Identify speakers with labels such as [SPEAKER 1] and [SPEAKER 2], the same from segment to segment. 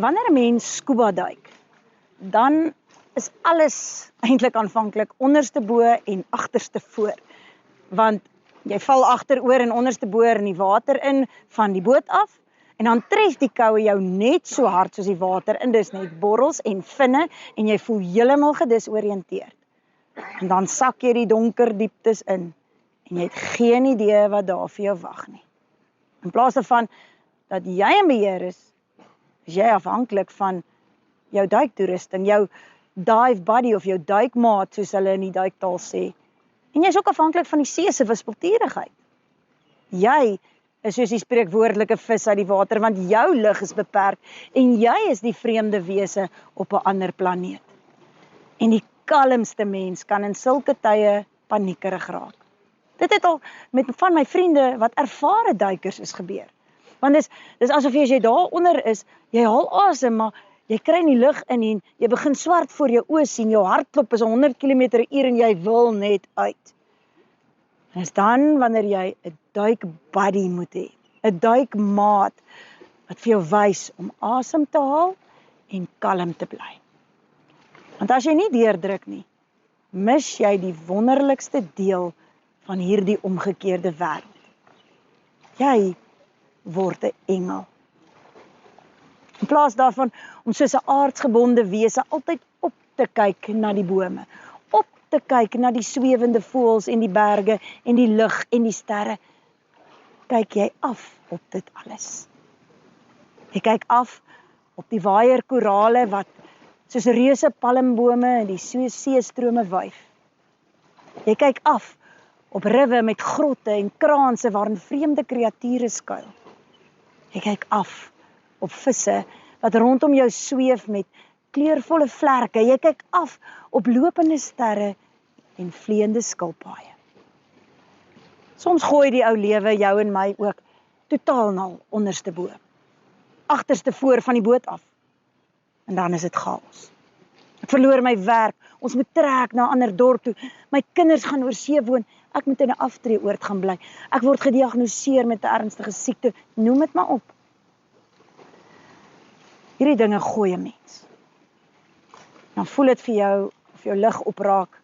[SPEAKER 1] Wanneer 'n mens scuba duik, dan is alles eintlik aanvanklik onderste bo en agterste voor. Want jy val agteroor en onderste bo in die water in van die boot af, en dan tref die koue jou net so hard soos die water in, dis net borrels en vinne, en jy voel heeltemal gedisoriënteerd. En dan sak jy die donker dieptes in, en jy het geen idee wat daar vir jou wag nie. In plaas daarvan dat jy in beheer is jy afhanklik van jou duiktoerusting, jou dive buddy of jou duikmaat, soos hulle in die duiktaal sê. En jy is ook afhanklik van die see se wispelturigheid. Jy is soos die spreekwoordelike vis uit die water, want jou lig is beperk en jy is die vreemde wese op 'n ander planeet. En die kalmste mens kan in sulke tye paniekerig raak. Dit het al met van my vriende wat ervare duikers is gebeur. Want dis asof as jy daaronder is, jy haal asem, maar jy kry nie lug in en jy begin swart voor jou oë sien, jou hartklop is 100 km/h en jy wil net uit. En is dan wanneer jy 'n duikbuddy moet hê, 'n duikmaat wat vir jou wys om asem te haal en kalm te bly. Want as jy nie deurdruk nie, mis jy die wonderlikste deel van hierdie omgekeerde wêreld. Jy word 'n engel. In plaas daarvan om soos 'n aardsgebonde wese altyd op te kyk na die bome, op te kyk na die swewende voëls en die berge en die lug en die sterre, kyk jy af op dit alles. Jy kyk af op die waierkorale wat soos reuse palmbome in die seestrome wyf. Jy kyk af op riwe met grotte en kraanse waarin vreemde kreature skuil. Jy kyk af op visse wat rondom jou sweef met kleurvolle vlerke. Jy kyk af op lopende sterre en vleiende skilpaaie. Soms gooi die ou lewe jou en my ook totaal na onderste bo, agterste voor van die boot af. En dan is dit chaos. Ek verloor my werk, ons moet trek na 'n ander dorp toe, my kinders gaan oor see woon, ek moet in 'n aftreeoord gaan bly, ek word gediagnoseer met 'n ernstige siekte, noem dit maar op. Hierdie dinge gooi 'n mens. Dan voel dit vir jou of jou lig opraak,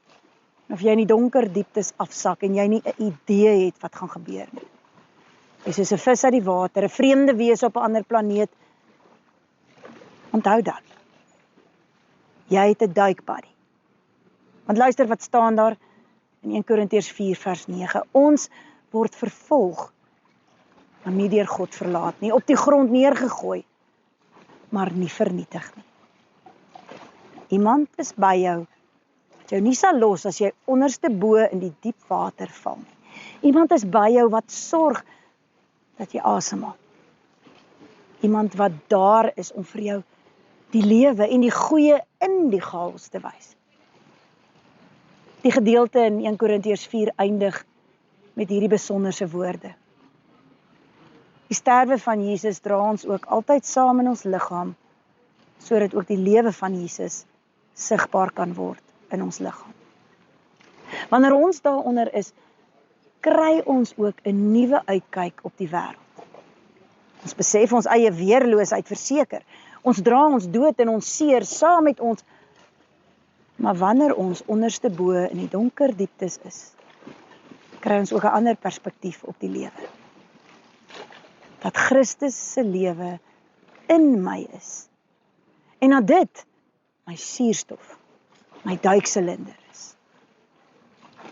[SPEAKER 1] of jy in die donker dieptes afsak en jy nie 'n idee het wat gaan gebeur nie. Jy is soos 'n vis uit die water, 'n vreemde wese op 'n ander planeet. Onthou dan, jy het 'n duikbuddy. Want luister wat staan daar in 1 Korintiërs 4 vers 9. Ons word vervolg, maar nie deur God verlaat nie, op die grond neergegooi, maar nie vernietig nie. Iemand is by jou, wat jou nie sal los as jy onderste bo in die diep water val nie. Iemand is by jou wat sorg dat jy asemhaal. Iemand wat daar is om vir jou die lewe en die goeie in die chaos te wys. Die gedeelte in 1 Korintiërs 4 eindig met hierdie besonderse woorde. Die sterwe van Jesus dra ons ook altyd saam in ons liggaam, sodat ook die lewe van Jesus sigbaar kan word in ons liggaam. Wanneer ons daaronder is, kry ons ook 'n nuwe uitkyk op die wêreld. Ons besef ons eie weerloosheid verseker. Ons dra ons dood en ons seer saam met ons. Maar wanneer ons onderste bo in die donker dieptes is, kry ons ook 'n ander perspektief op die lewe. Dat Christus se lewe in my is. En dat dit my suurstof, my duiksilinder is.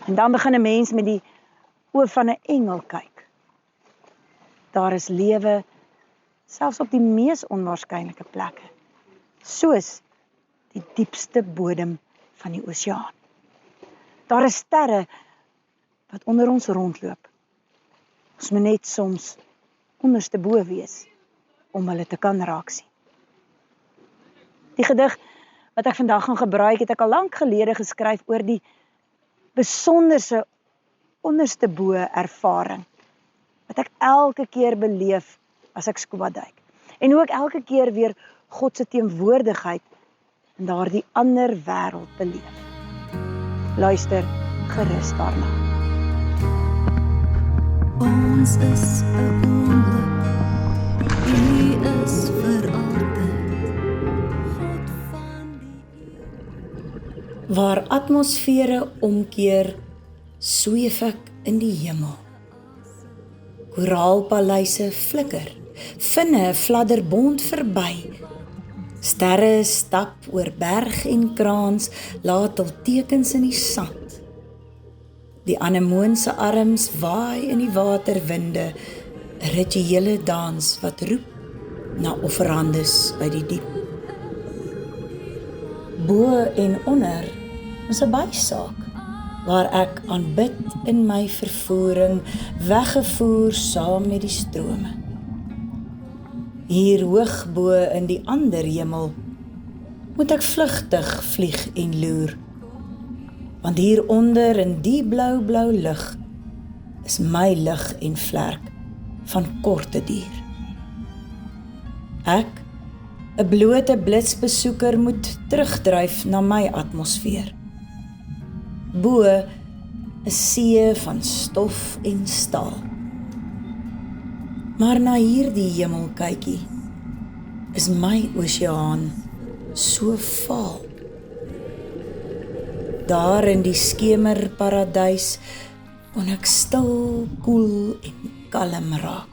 [SPEAKER 1] En dan begin 'n mens met die oë van 'n engel kyk. Daar is lewe selfs op die mees onwaarskynlike plekke, soos die diepste bodem van die oseaan. Daar is sterre wat onder ons rondloop. Ons moet net soms onderste bo wees om hulle te kan raak sien. Die gedig wat ek vandag gaan gebruik, het ek al lank gelede geskryf oor die besonderse onderste bo ervaring wat ek elke keer beleef as ek scuba duik. En hoe ek elke keer weer God se teenwoordigheid in daardie ander wêreld beleef. Luister gerus daarna.
[SPEAKER 2] Ons is 'n oomblik, U is vir altyd. Waar atmosfere omkeer, sweef ek in die hemel. Koraalpaleise flikker, vinne fladder bont verby. Sterre stap oor berg en kraans, laat hul tekens in die sand. Die anemoon se arms waai in die waterwinde, 'n rituele dans wat roep na offerandes uit die diep. Bo en onder is 'n bysaak, waar ek aanbid in my vervoering, weggevoer saam met die strome. Hier hoog bo in die ander hemel, moet ek vlugtig vlieg en loer, want hieronder in die blou lug, is my lig en vlerk van korte duur. Ek, 'n blote blitsbesoeker, moet terugdryf na my atmosfeer. Bo, 'n see van stof en staal. Maar na hierdie hemelkykie is my oseaan so vaal. Daar in die skemerparadys kon ek stil, koel en kalm raak.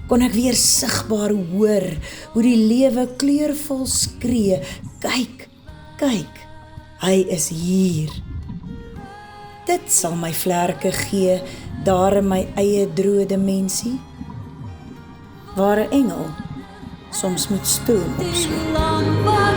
[SPEAKER 2] Kon ek weer sigbaar hoor hoe die lewe kleurvol skree, kyk, kyk, hy is hier. Dit sal my vlerke gee, daar in my eie droë dimensie, waar 'n engel soms moet stoel opsloop.